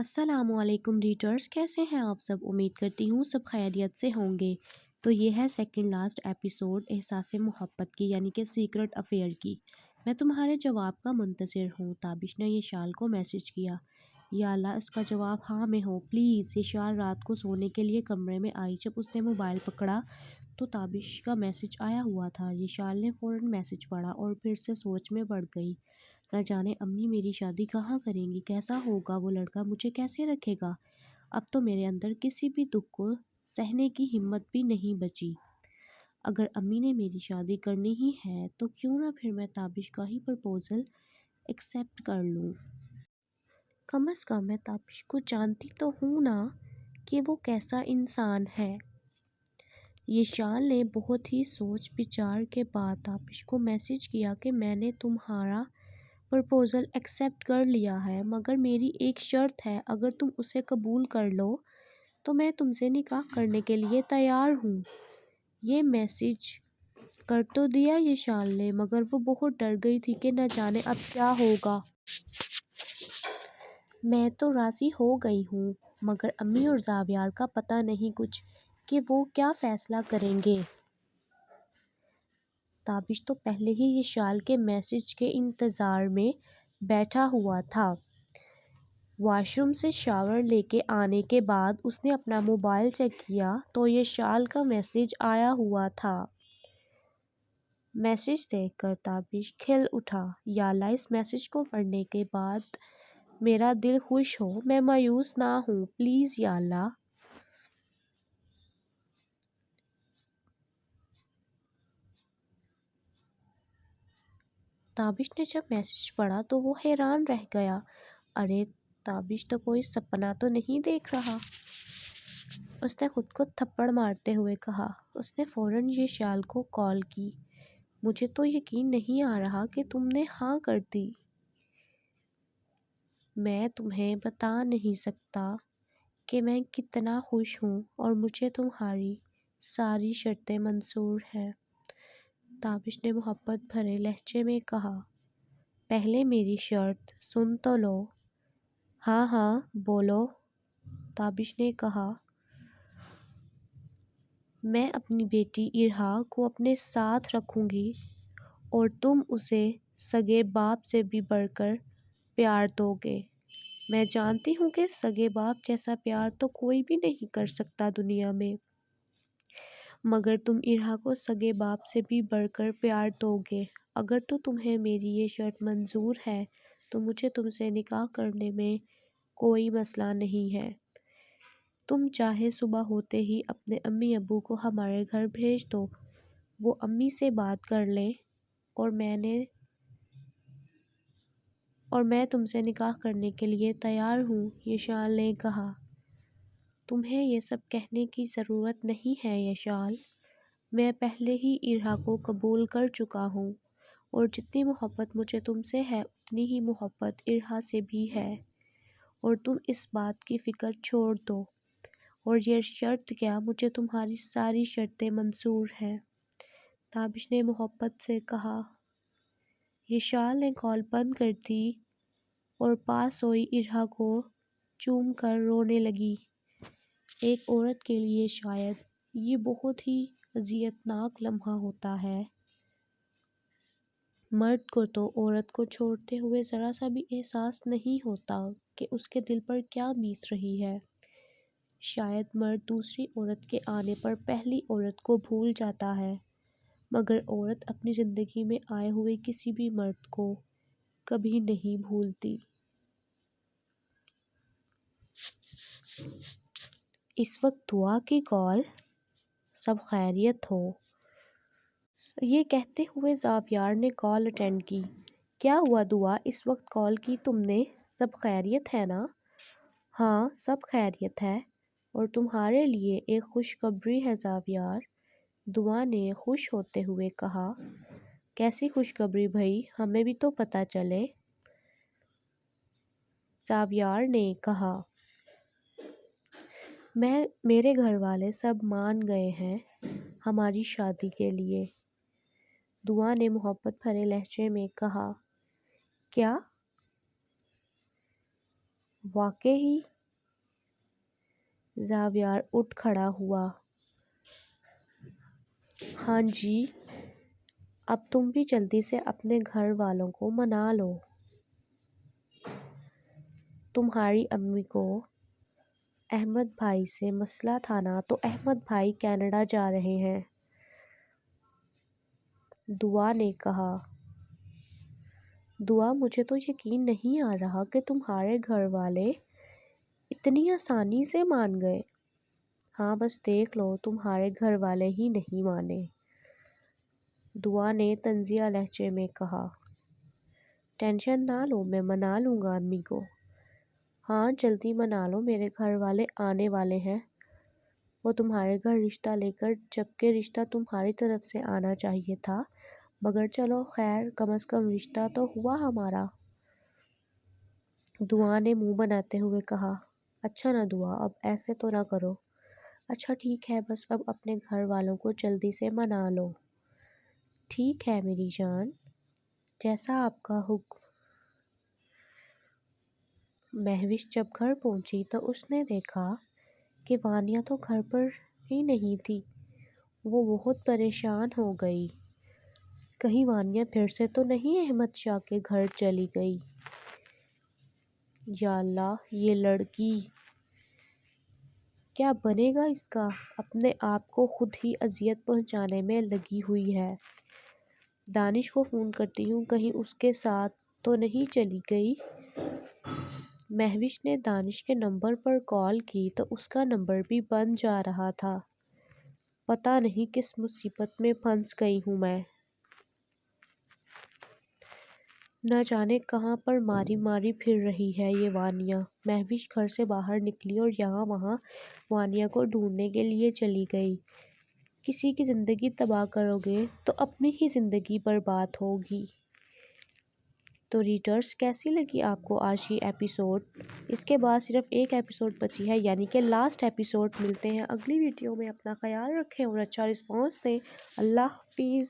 السلام علیکم ریڈرز، کیسے ہیں آپ سب؟ امید کرتی ہوں سب خیریت سے ہوں گے۔ تو یہ ہے سیکنڈ لاسٹ ایپیسوڈ احساس محبت کی، یعنی کہ سیکرٹ افیئر کی۔ میں تمہارے جواب کا منتظر ہوں۔ تابش نے یشال کو میسج کیا۔ یا اللہ، اس کا جواب ہاں میں ہو پلیز۔ یشال رات کو سونے کے لیے کمرے میں آئی۔ جب اس نے موبائل پکڑا تو تابش کا میسج آیا ہوا تھا۔ یشال نے فوراً میسج پڑھا اور پھر سے سوچ میں پڑ گئی۔ نہ جانے امی میری شادی کہاں کریں گی، کیسا ہوگا وہ لڑکا، مجھے کیسے رکھے گا۔ اب تو میرے اندر کسی بھی دکھ کو سہنے کی ہمت بھی نہیں بچی۔ اگر امی نے میری شادی کرنی ہی ہے تو کیوں نہ پھر میں تابش کا ہی پرپوزل ایکسیپٹ کر لوں۔ کم از کم میں تابش کو جانتی تو ہوں نا کہ وہ کیسا انسان ہے۔ یشال نے بہت ہی سوچ بچار کے بعد تابش کو میسج کیا کہ میں نے تمہارا پرپوزل ایکسیپٹ کر لیا ہے، مگر میری ایک شرط ہے، اگر تم اسے قبول کر لو تو میں تم سے نکاح کرنے کے لیے تیار ہوں۔ یہ میسج کر تو دیا یشال نے، مگر وہ بہت ڈر گئی تھی کہ نہ جانے اب کیا ہوگا۔ میں تو راضی ہو گئی ہوں، مگر امی اور زاویار کا پتہ نہیں کچھ کہ وہ کیا فیصلہ کریں گے۔ تابش تو پہلے ہی یشال کے میسج کے انتظار میں بیٹھا ہوا تھا۔ واش روم سے شاور لے کے آنے کے بعد اس نے اپنا موبائل چیک کیا تو یشال کا میسج آیا ہوا تھا۔ میسج دیکھ کر تابش کھل اٹھا۔ یا اللہ، اس میسج کو پڑھنے کے بعد میرا دل خوش ہو، میں مایوس نہ ہوں، پلیز یا اللہ۔ تابش نے جب میسج پڑھا تو وہ حیران رہ گیا۔ ارے تابش تو کوئی سپنا تو نہیں دیکھ رہا، اس نے خود کو تھپڑ مارتے ہوئے کہا۔ اس نے فوراً یشال کو کال کی۔ مجھے تو یقین نہیں آ رہا کہ تم نے ہاں کر دی۔ میں تمہیں بتا نہیں سکتا کہ میں کتنا خوش ہوں اور مجھے تمہاری ساری شرطیں منظور ہیں۔ تابش نے محبت بھرے لہجے میں کہا۔ پہلے میری شرط سن تو لو۔ ہاں ہاں بولو، تابش نے کہا۔ میں اپنی بیٹی ارہا کو اپنے ساتھ رکھوں گی اور تم اسے سگے باپ سے بھی بڑھ کر پیار دو گے۔ میں جانتی ہوں کہ سگے باپ جیسا پیار تو کوئی بھی نہیں کر سکتا دنیا میں، مگر تم ارہا کو سگے باپ سے بھی بڑھ کر پیار دو گے۔ اگر تو تمہیں میری یہ شرط منظور ہے تو مجھے تم سے نکاح کرنے میں کوئی مسئلہ نہیں ہے۔ تم چاہے صبح ہوتے ہی اپنے امی ابو کو ہمارے گھر بھیج دو، وہ امی سے بات کر لیں اور میں تم سے نکاح کرنے کے لیے تیار ہوں، یشال نے کہا۔ تمہیں یہ سب کہنے کی ضرورت نہیں ہے یشال، میں پہلے ہی ارہا کو قبول کر چکا ہوں اور جتنی محبت مجھے تم سے ہے اتنی ہی محبت ارہا سے بھی ہے، اور تم اس بات کی فکر چھوڑ دو۔ اور یہ شرط کیا، مجھے تمہاری ساری شرطیں منظور ہیں، تابش نے محبت سے کہا۔ یشال نے کال بند کر دی اور پاس سوئی ارہا کو چوم کر رونے لگی۔ ایک عورت کے لیے شاید یہ بہت ہی اذیت ناک لمحہ ہوتا ہے۔ مرد کو تو عورت کو چھوڑتے ہوئے ذرا سا بھی احساس نہیں ہوتا کہ اس کے دل پر کیا بیت رہی ہے۔ شاید مرد دوسری عورت کے آنے پر پہلی عورت کو بھول جاتا ہے، مگر عورت اپنی زندگی میں آئے ہوئے کسی بھی مرد کو کبھی نہیں بھولتی۔ اس وقت دعا کی کال۔ سب خیریت ہو؟ یہ کہتے ہوئے زاویار نے کال اٹینڈ کی۔ کیا ہوا دعا، اس وقت کال کی تم نے؟ سب خیریت ہے نا؟ ہاں سب خیریت ہے، اور تمہارے لیے ایک خوشخبری ہے زاویار، دعا نے خوش ہوتے ہوئے کہا۔ کیسی خوشخبری بھئی، ہمیں بھی تو پتہ چلے، زاویار نے کہا۔ میرے گھر والے سب مان گئے ہیں ہماری شادی کے لیے، دعا نے محبت بھرے لہجے میں کہا۔ کیا؟ واقعی؟ زاویار اٹھ کھڑا ہوا۔ ہاں جی، اب تم بھی جلدی سے اپنے گھر والوں کو منا لو۔ تمہاری امی کو احمد بھائی سے مسئلہ تھا نا، تو احمد بھائی کینیڈا جا رہے ہیں۔ دعا نے کہا۔ دعا، مجھے تو یقین نہیں آ رہا کہ تمہارے گھر والے اتنی آسانی سے مان گئے۔ ہاں بس دیکھ لو، تمہارے گھر والے ہی نہیں مانے، دعا نے طنزیہ لہجے میں کہا۔ ٹینشن نہ لو، میں منا لوں گا امی کو۔ ہاں جلدی منا لو، میرے گھر والے آنے والے ہیں۔ وہ تمہارے گھر رشتہ لے کر، جبکہ رشتہ تمہاری طرف سے آنا چاہیے تھا، مگر چلو خیر، کم از کم رشتہ تو ہوا ہمارا۔ دعا نے منہ بناتے ہوئے کہا۔ اچھا نا دعا، اب ایسے تو نہ کرو۔ اچھا ٹھیک ہے، بس اب اپنے گھر والوں کو جلدی سے منا لو۔ ٹھیک ہے میری جان، جیسا آپ کا حکم۔ مہوش جب گھر پہنچی تو اس نے دیکھا کہ وانیا تو گھر پر ہی نہیں تھی۔ وہ بہت پریشان ہو گئی۔ کہیں وانیا پھر سے تو نہیں احمد شاہ کے گھر چلی گئی؟ یا اللہ، یہ لڑکی کیا بنے گا اس کا؟ اپنے آپ کو خود ہی اذیت پہنچانے میں لگی ہوئی ہے۔ دانش کو فون کرتی ہوں، کہیں اس کے ساتھ تو نہیں چلی گئی؟ مہوش نے دانش کے نمبر پر کال کی تو اس کا نمبر بھی بند جا رہا تھا۔ پتہ نہیں کس مصیبت میں پھنس گئی ہوں میں۔ نہ جانے کہاں پر ماری ماری پھر رہی ہے یہ وانیا۔ مہوش گھر سے باہر نکلی اور یہاں وہاں وانیا کو ڈھونڈنے کے لیے چلی گئی۔ کسی کی زندگی تباہ کرو گے تو اپنی ہی زندگی برباد ہوگی۔ تو ریڈرز، کیسی لگی آپ کو آج کی ایپیسوڈ؟ اس کے بعد صرف ایک ایپیسوڈ بچی ہے، یعنی کہ لاسٹ ایپیسوڈ۔ ملتے ہیں اگلی ویڈیو میں، اپنا خیال رکھیں اور اچھا رسپانس دیں۔ اللہ حافظ۔